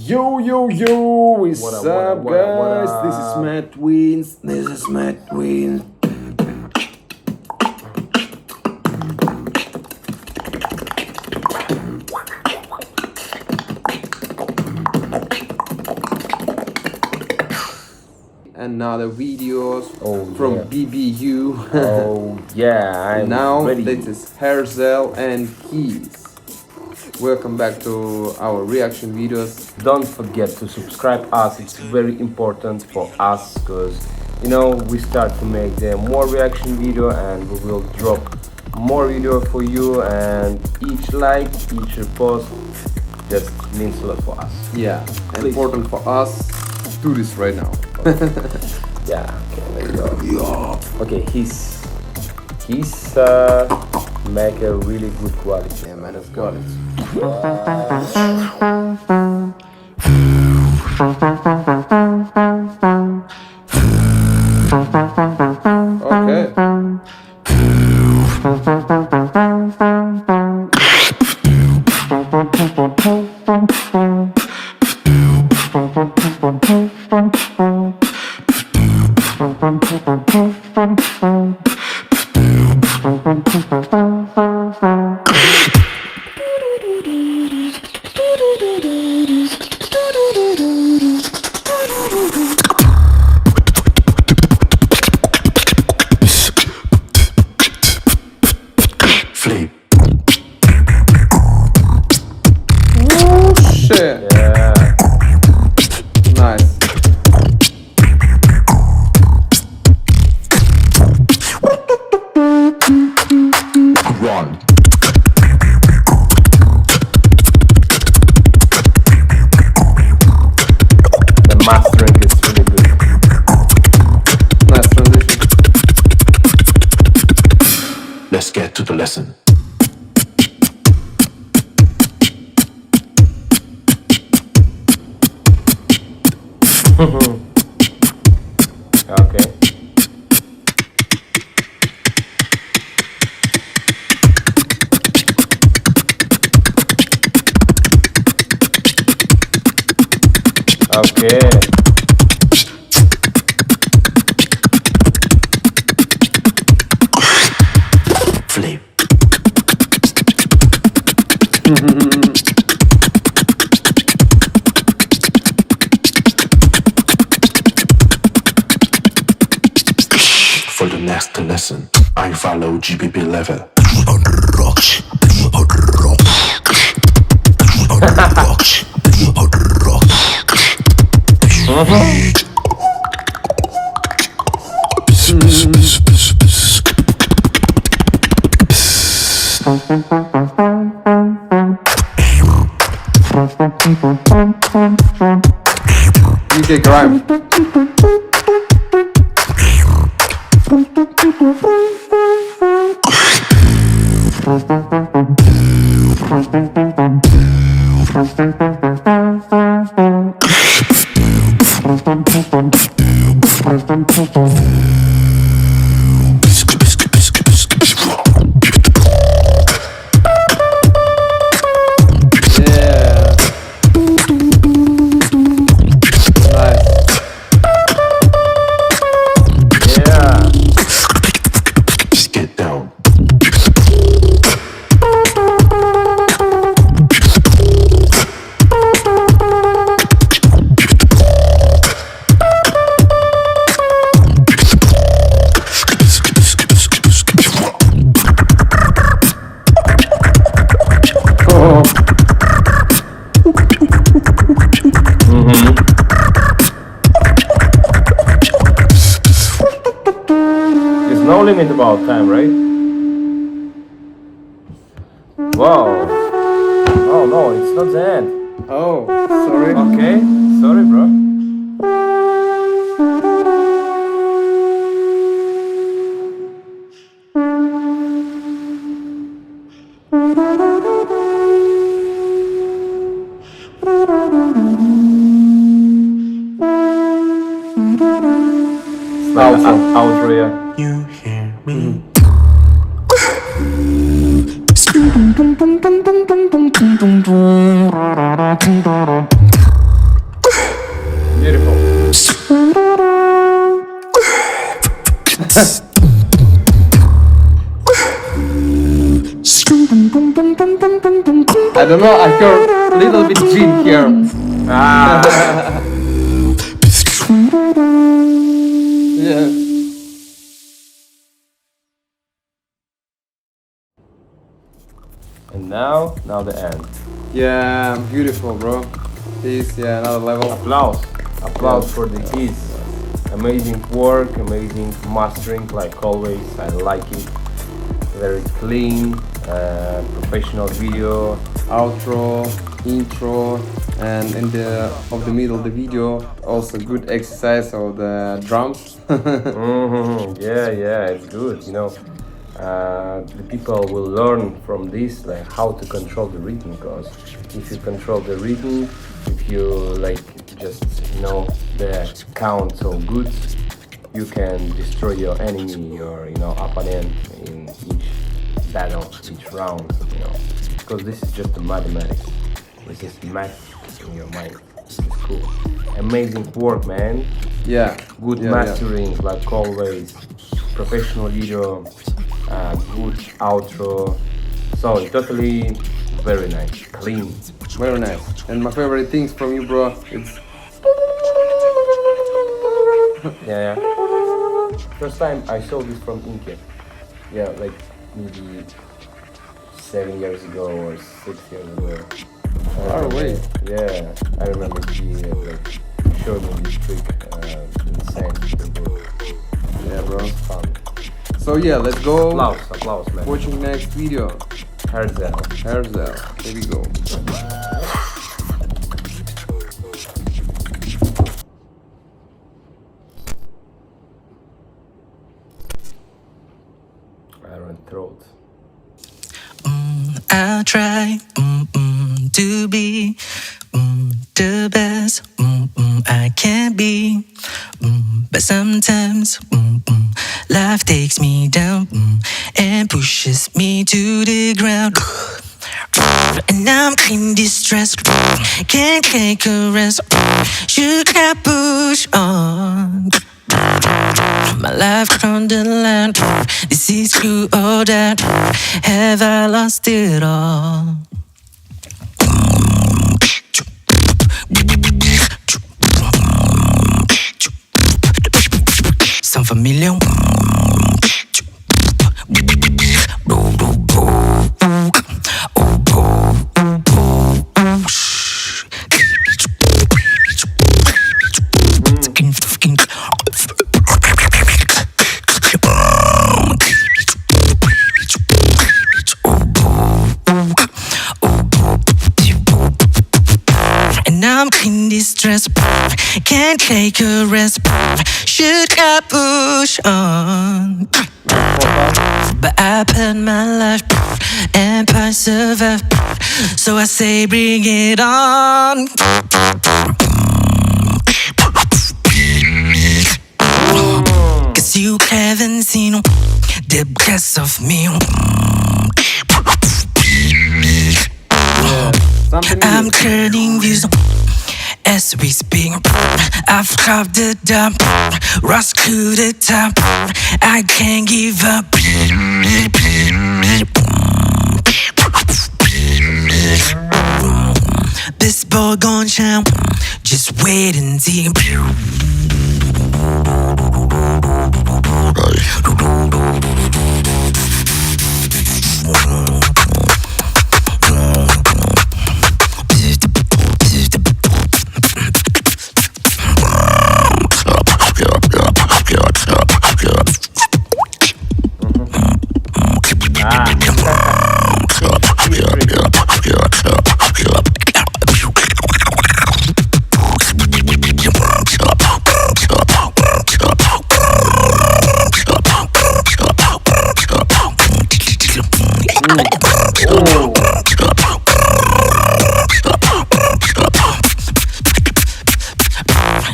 Yo, what's up, guys? This is Matt TWINZ. Another videos from BBU. Oh yeah, I'm now ready. This is Heartzel and Keys. Welcome back to our reaction videos. Don't forget to subscribe us. It's very important for us because we start to make the more reaction video and we will drop more video for you, and each like, each post just means a lot for us. Yeah, important for us to do this right now. Yeah, okay, let's go. Yeah. Okay, he's make a really good quality. Yeah, man, let's go. Okay. Shit. Yeah. Nice. Run. The mastering is really good. Nice transition. Let's get to the lesson. Okay. Okay. Flip. For the next lesson, I follow GBP level. DJ Grime. Yeah. Nice. Yeah. Just get down. Oh. There's no limit about time, right? Wow. Oh no, it's not the end. Oh, sorry. Okay, sorry, bro. It's like an outro, yeah. You hear me? Beautiful. I don't know, I heard a little bit gin here. Ah. Yeah. And now the end. Yeah, beautiful, bro. This, yeah, another level. Applause for the kids. Amazing work, amazing mastering, like always. I like it. Very clean, professional video. Outro, intro, and in the middle of the video, also good exercise of the drums. Yeah, it's good. The people will learn from this, like how to control the rhythm. Because if you control the rhythm, if you like just know the count so good, you can destroy your enemy, your opponent in each battle, each round. Because this is just a mathematics. This is math in your mind. This is cool. Amazing work, man. Yeah. Good mastering, like always. Professional video, good outro. So totally very nice, clean. Very nice. And my favorite things from you, bro, it's Yeah. First time I saw this from Inke. Yeah, like maybe 7 years ago or 6 years ago. far away. Yeah, I remember he like showed me this trick. Insane. Yeah, bro. It's fun. So yeah, let's go. Applause, man. Watching next video. Heartzel. Heartzel. Here we go. Iron throat. I'll try to be the best I can be, but sometimes life takes me down and pushes me to the ground. And I'm in distress, can't take a rest. Should I push on? My life on the line. This is true or that. Have I lost it all? Sound familiar? And I'm in distress, can't take a rest. Should I push on? But I put my life and I survive. So I say bring it on. Cause you haven't seen the best of me. I'm turning views as we speak. I've carved the dump, rush to the top. I can't give up. This boy gon' shine, just wait and see.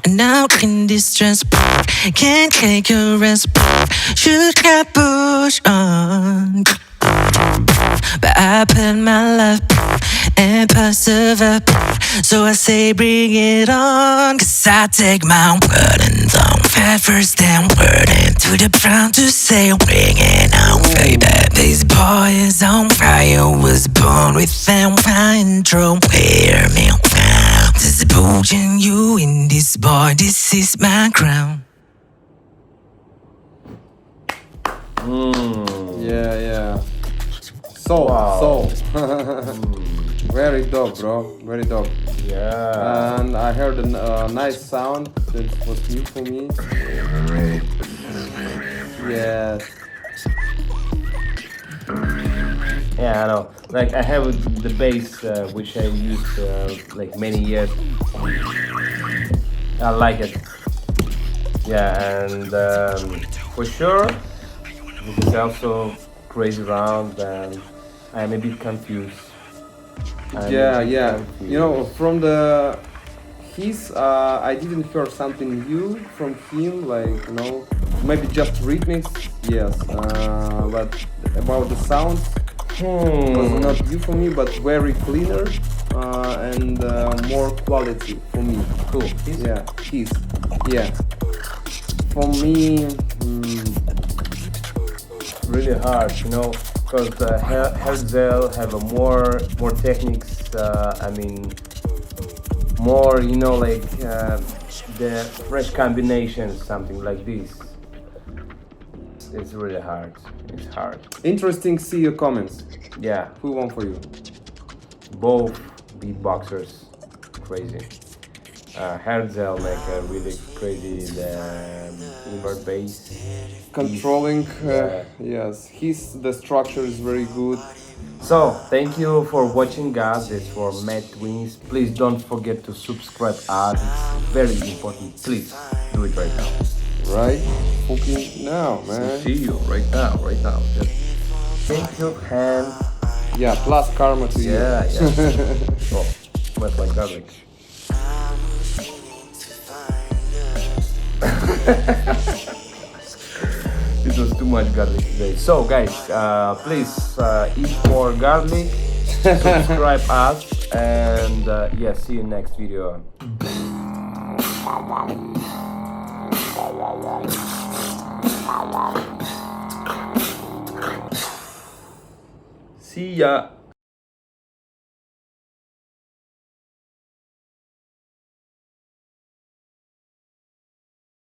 Now in distress, can't take a rest. Should I push on? But I put my life and persevere. So I say bring it on, cause I take my word and don't fat first down word into the ground to say bring it on, baby. This boy is on fire, was born with them fine throw. Wear me around, this pushing you in this boy, this is my crown. Yeah. So. Very dope, bro. Very dope. Yeah. And I heard a nice sound that was new for me. Yes. Yeah, I know. Like I have the bass which I used like many years. I like it. Yeah, and for sure, this is also crazy round, and I am a bit confused. Yeah. You know, from the I didn't hear something new from him, like maybe just remix. Yes, but about the sound was not new for me, but very cleaner and more quality for me. Cool. Yeah, yeah. For me, Really hard, because Heartzel have a more techniques. I mean, more, like the fresh combinations, something like this. It's really hard. It's hard. interesting. See your comments. Yeah, Who won for you? both beatboxers, crazy. Heartzel make a really crazy invert bass. Controlling. Yeah. Yes, the structure is very good. So, thank you for watching, guys. This for TWINZ. Please don't forget to subscribe us. It's very important. Please do it right now. Right? Fucking now, man. See you right now. Just take your hand. Yeah, plus karma to you. Yeah. Oh, smells like garlic. This was too much garlic today. So, guys, please eat more garlic, subscribe us, and yeah, see you next video. See ya.